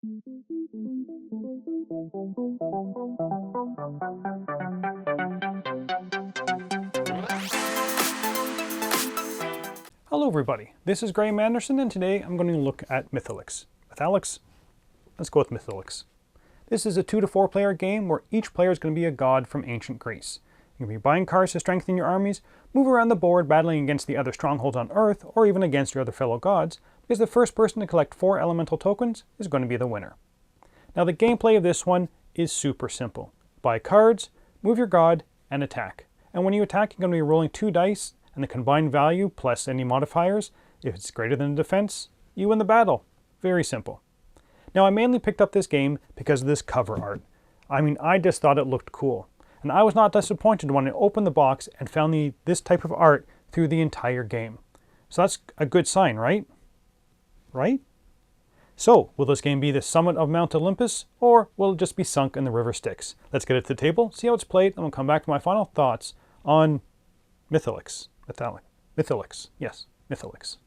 Hello everybody, this is Graeme Anderson and today I'm going to look at Mythalix. Mythalix? Let's go with Mythalix. This is a 2 to 4 player game where each player is going to be a god from ancient Greece. You can be buying cards to strengthen your armies, move around the board battling against the other strongholds on Earth or even against your other fellow gods, because the first person to collect 4 elemental tokens is going to be the winner. Now the gameplay of this one is super simple. Buy cards, move your god, and attack. And when you attack, you're going to be rolling 2 dice, and the combined value plus any modifiers, if it's greater than the defense, you win the battle. Very simple. Now I mainly picked up this game because of this cover art. I just thought it looked cool. And I was not disappointed when I opened the box and found this type of art through the entire game. So that's a good sign, right? Right? So, will this game be the summit of Mount Olympus, or will it just be sunk in the river Styx? Let's get it to the table, see how it's played, and we'll come back to my final thoughts on Mythalix. Mythalix. Yes, Mythalix.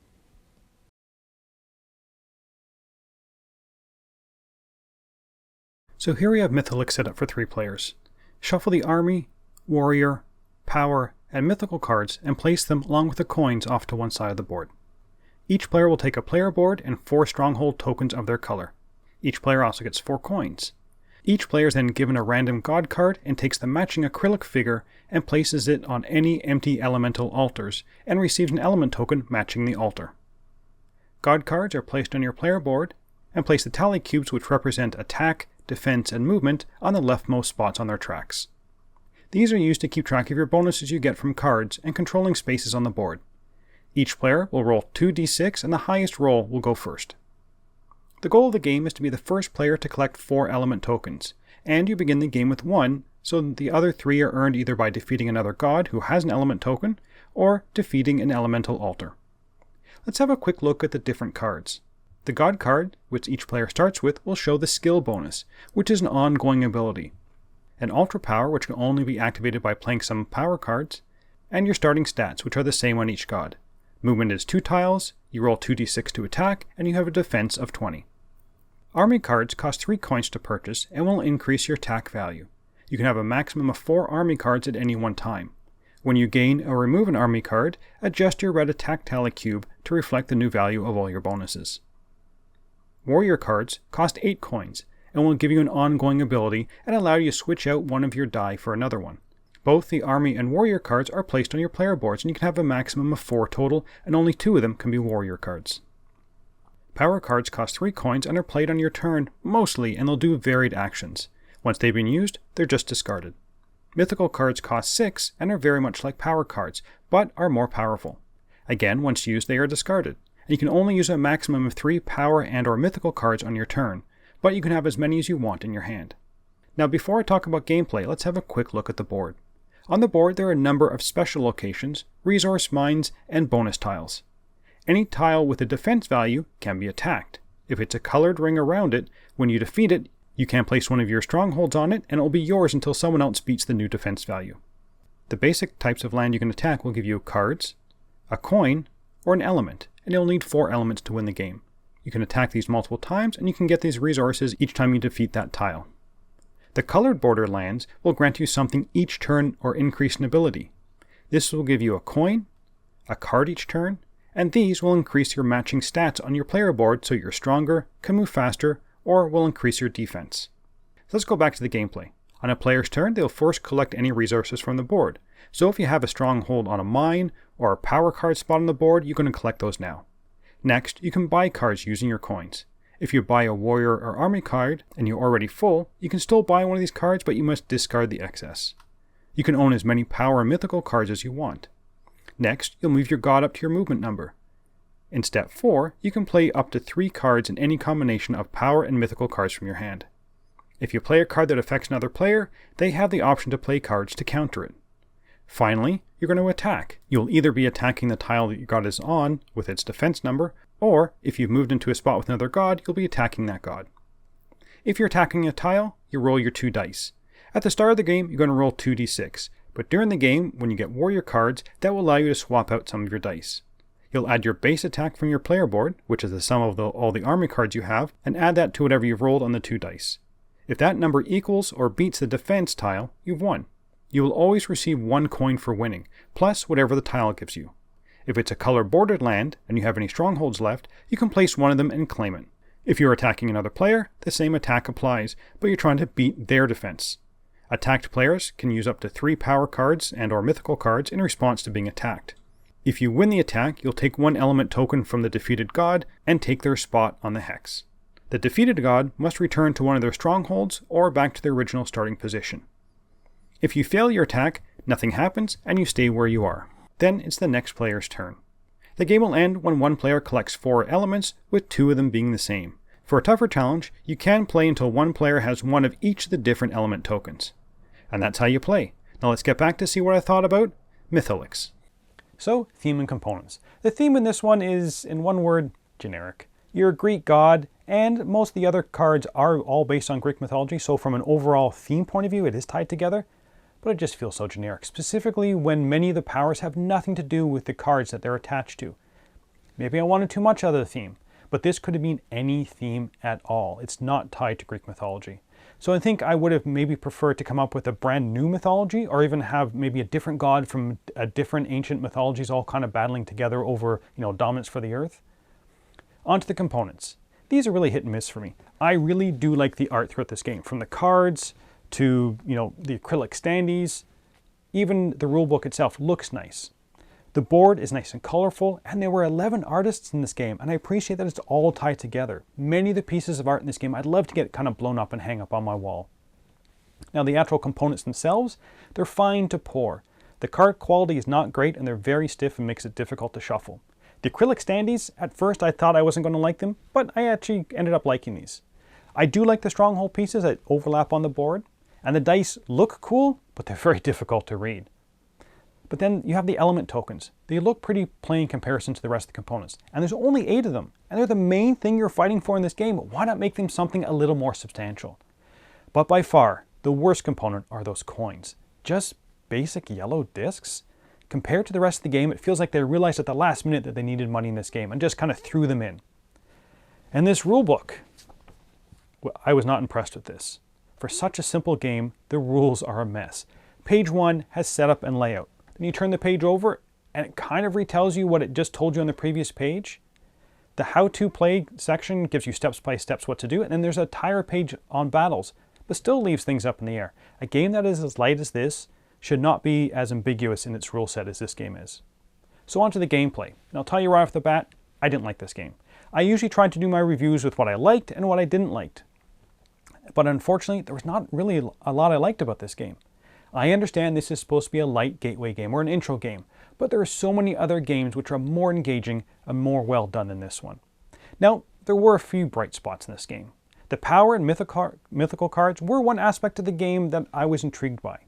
So here we have Mythalix set up for 3 players. Shuffle the army, warrior, power, and mythical cards and place them along with the coins off to one side of the board. Each player will take a player board and 4 stronghold tokens of their color. Each player also gets 4 coins. Each player is then given a random god card and takes the matching acrylic figure and places it on any empty elemental altars and receives an element token matching the altar. God cards are placed on your player board and place the tally cubes, which represent attack, defense, and movement, on the leftmost spots on their tracks. These are used to keep track of your bonuses you get from cards and controlling spaces on the board. Each player will roll 2d6 and the highest roll will go first. The goal of the game is to be the first player to collect 4 element tokens, and you begin the game with 1, so the other 3 are earned either by defeating another god who has an element token, or defeating an elemental altar. Let's have a quick look at the different cards. The god card, which each player starts with, will show the skill bonus, which is an ongoing ability, an ultra power, which can only be activated by playing some power cards, and your starting stats, which are the same on each god. Movement is 2 tiles, you roll 2d6 to attack, and you have a defense of 20. Army cards cost 3 coins to purchase and will increase your attack value. You can have a maximum of 4 army cards at any one time. When you gain or remove an army card, adjust your red attack tally cube to reflect the new value of all your bonuses. Warrior cards cost 8 coins and will give you an ongoing ability and allow you to switch out one of your die for another one. Both the army and warrior cards are placed on your player boards, and you can have a maximum of 4 total, and only 2 of them can be warrior cards. Power cards cost 3 coins and are played on your turn, mostly, and they'll do varied actions. Once they've been used, they're just discarded. Mythical cards cost 6 and are very much like power cards, but are more powerful. Again, once used, they are discarded, and you can only use a maximum of 3 power and or mythical cards on your turn, but you can have as many as you want in your hand. Now before I talk about gameplay, let's have a quick look at the board. On the board there are a number of special locations, resource mines, and bonus tiles. Any tile with a defense value can be attacked. If it's a colored ring around it, when you defeat it, you can place one of your strongholds on it and it will be yours until someone else beats the new defense value. The basic types of land you can attack will give you cards, a coin, or an element, and you'll need 4 elements to win the game. You can attack these multiple times and you can get these resources each time you defeat that tile. The colored border lands will grant you something each turn or increase in ability. This will give you a coin, a card each turn, and these will increase your matching stats on your player board so you're stronger, can move faster, or will increase your defense. So let's go back to the gameplay. On a player's turn, they'll first collect any resources from the board. So if you have a stronghold on a mine or a power card spot on the board, you're going to collect those now. Next, you can buy cards using your coins. If you buy a warrior or army card and you're already full, you can still buy one of these cards, but you must discard the excess. You can own as many power and mythical cards as you want. Next, you'll move your god up to your movement number. In step 4, you can play up to 3 cards in any combination of power and mythical cards from your hand. If you play a card that affects another player, they have the option to play cards to counter it. Finally, you're going to attack. You'll either be attacking the tile that your god is on with its defense number, or if you've moved into a spot with another god, you'll be attacking that god. If you're attacking a tile, you roll your 2 dice. At the start of the game, you're going to roll 2d6, but during the game, when you get warrior cards, that will allow you to swap out some of your dice. You'll add your base attack from your player board, which is the sum of all the army cards you have, and add that to whatever you've rolled on the 2 dice. If that number equals or beats the defense tile, you've won. You will always receive 1 coin for winning, plus whatever the tile gives you. If it's a color-bordered land, and you have any strongholds left, you can place one of them and claim it. If you're attacking another player, the same attack applies, but you're trying to beat their defense. Attacked players can use up to 3 power cards and or mythical cards in response to being attacked. If you win the attack, you'll take 1 element token from the defeated god and take their spot on the hex. The defeated god must return to one of their strongholds or back to their original starting position. If you fail your attack, nothing happens and you stay where you are. Then it's the next player's turn. The game will end when one player collects 4 elements, with 2 of them being the same. For a tougher challenge, you can play until one player has 1 of each of the different element tokens. And that's how you play. Now let's get back to see what I thought about Mythalix. So, theme and components. The theme in this one is, in one word, generic. You're a Greek god, and most of the other cards are all based on Greek mythology, so from an overall theme point of view, it is tied together. But it just feels so generic, specifically when many of the powers have nothing to do with the cards that they're attached to. Maybe I wanted too much out of the theme, but this could have been any theme at all. It's not tied to Greek mythology. So I think I would have maybe preferred to come up with a brand new mythology, or even have maybe a different god from a different ancient mythologies all kind of battling together over, dominance for the earth. On to the components. These are really hit and miss for me. I really do like the art throughout this game, from the cards to, the acrylic standees. Even the rulebook itself looks nice. The board is nice and colorful, and there were 11 artists in this game, and I appreciate that it's all tied together. Many of the pieces of art in this game I'd love to get kind of blown up and hang up on my wall. Now the actual components themselves, they're fine to poor. The card quality is not great, and they're very stiff and makes it difficult to shuffle. The acrylic standees, at first I thought I wasn't going to like them, but I actually ended up liking these. I do like the stronghold pieces that overlap on the board, and the dice look cool, but they're very difficult to read. But then you have the element tokens. They look pretty plain in comparison to the rest of the components. And there's only 8 of them. And they're the main thing you're fighting for in this game. Why not make them something a little more substantial? But by far, the worst component are those coins. Just basic yellow discs. Compared to the rest of the game, it feels like they realized at the last minute that they needed money in this game and just kind of threw them in. And this rulebook, well, I was not impressed with this. For such a simple game, the rules are a mess. Page 1 has setup and layout. Then you turn the page over and it kind of retells you what it just told you on the previous page. The how to play section gives you steps by steps what to do, and then there's a entire page on battles, but still leaves things up in the air. A game that is as light as this should not be as ambiguous in its rule set as this game is. So on to the gameplay. And I'll tell you right off the bat, I didn't like this game. I usually try to do my reviews with what I liked and what I didn't like. But unfortunately, there was not really a lot I liked about this game. I understand this is supposed to be a light gateway game or an intro game, but there are so many other games which are more engaging and more well done than this one. Now, there were a few bright spots in this game. The power and mythical cards were one aspect of the game that I was intrigued by.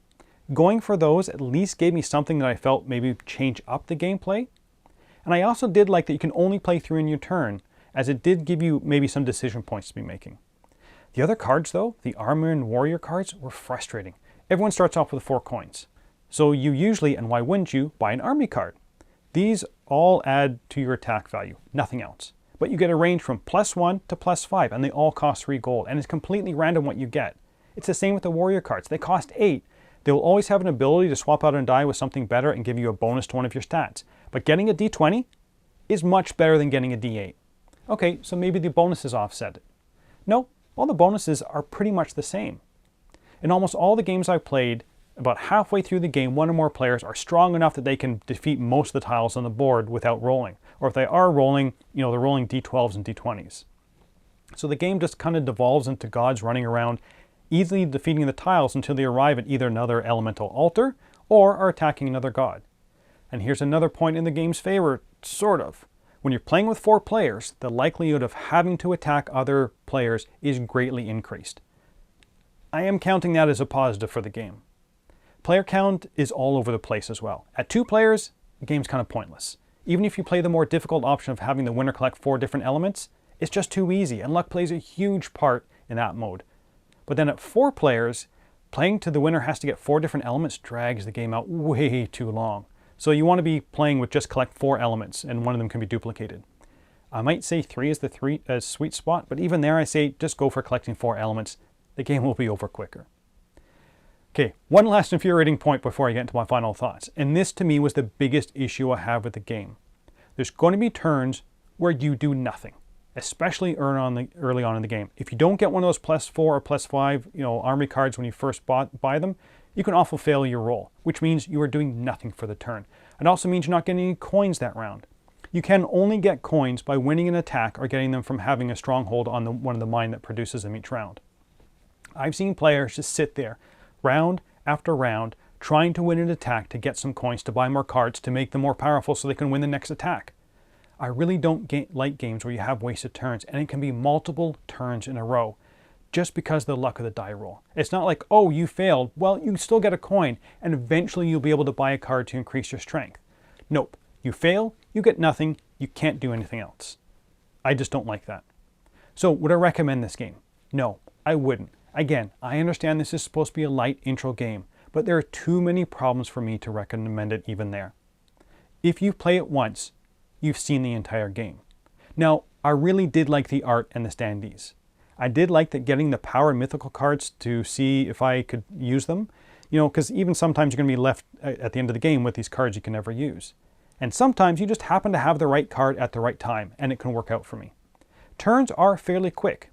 Going for those at least gave me something that I felt maybe change up the gameplay. And I also did like that you can only play through in your turn, as it did give you maybe some decision points to be making. The other cards though, the armor and warrior cards, were frustrating. Everyone starts off with 4 coins. So you usually, and why wouldn't you, buy an army card. These all add to your attack value, nothing else. But you get a range from +1 to +5, and they all cost 3 gold, and it's completely random what you get. It's the same with the warrior cards. They cost 8. They will always have an ability to swap out and die with something better and give you a bonus to one of your stats. But getting a D20 is much better than getting a D8. Okay, so maybe the bonuses offset it. No, all the bonuses are pretty much the same. In almost all the games I've played, about halfway through the game, one or more players are strong enough that they can defeat most of the tiles on the board without rolling. Or if they are rolling, they're rolling D12s and D20s. So the game just kind of devolves into gods running around, easily defeating the tiles until they arrive at either another elemental altar or are attacking another god. And here's another point in the game's favor, sort of. When you're playing with 4 players, the likelihood of having to attack other players is greatly increased. I am counting that as a positive for the game. Player count is all over the place as well. At 2 players, the game's kind of pointless. Even if you play the more difficult option of having the winner collect 4 different elements, it's just too easy, and luck plays a huge part in that mode. But then at 4 players, playing to the winner has to get 4 different elements drags the game out way too long. So you want to be playing with just collect 4 elements, and one of them can be duplicated. I might say 3 is the sweet spot, but even there I say just go for collecting 4 elements. The game will be over quicker. Okay, one last infuriating point before I get into my final thoughts, and this to me was the biggest issue I have with the game. There's going to be turns where you do nothing, especially early on in the game. If you don't get one of those +4 or +5, army cards when you first buy them, you can awful fail your roll, which means you are doing nothing for the turn. It also means you're not getting any coins that round. You can only get coins by winning an attack or getting them from having a stronghold on one of the mine that produces them each round. I've seen players just sit there, round after round, trying to win an attack to get some coins to buy more cards to make them more powerful so they can win the next attack. I really don't like games where you have wasted turns, and it can be multiple turns in a row just because of the luck of the die roll. It's not like, oh, you failed. Well, you still get a coin, and eventually you'll be able to buy a card to increase your strength. Nope. You fail, you get nothing, you can't do anything else. I just don't like that. So would I recommend this game? No, I wouldn't. Again, I understand this is supposed to be a light intro game, but there are too many problems for me to recommend it even there. If you play it once, you've seen the entire game. Now, I really did like the art and the standees. I did like that getting the power and mythical cards to see if I could use them, because even sometimes you're going to be left at the end of the game with these cards you can never use. And sometimes you just happen to have the right card at the right time, and it can work out for me. Turns are fairly quick.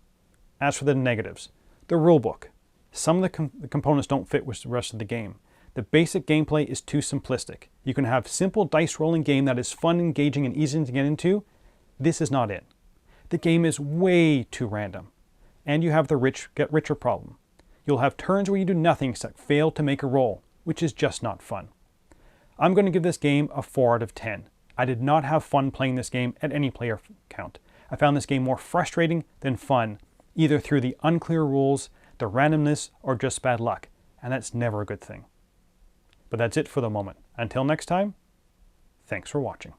As for the negatives, the rulebook. Some of the components don't fit with the rest of the game. The basic gameplay is too simplistic. You can have simple dice rolling game that is fun, engaging, and easy to get into. This is not it. The game is way too random. And you have the rich get richer problem. You'll have turns where you do nothing except fail to make a roll, which is just not fun. I'm going to give this game a 4 out of 10. I did not have fun playing this game at any player count. I found this game more frustrating than fun, either through the unclear rules, the randomness, or just bad luck, and that's never a good thing. But that's it for the moment. Until next time, thanks for watching.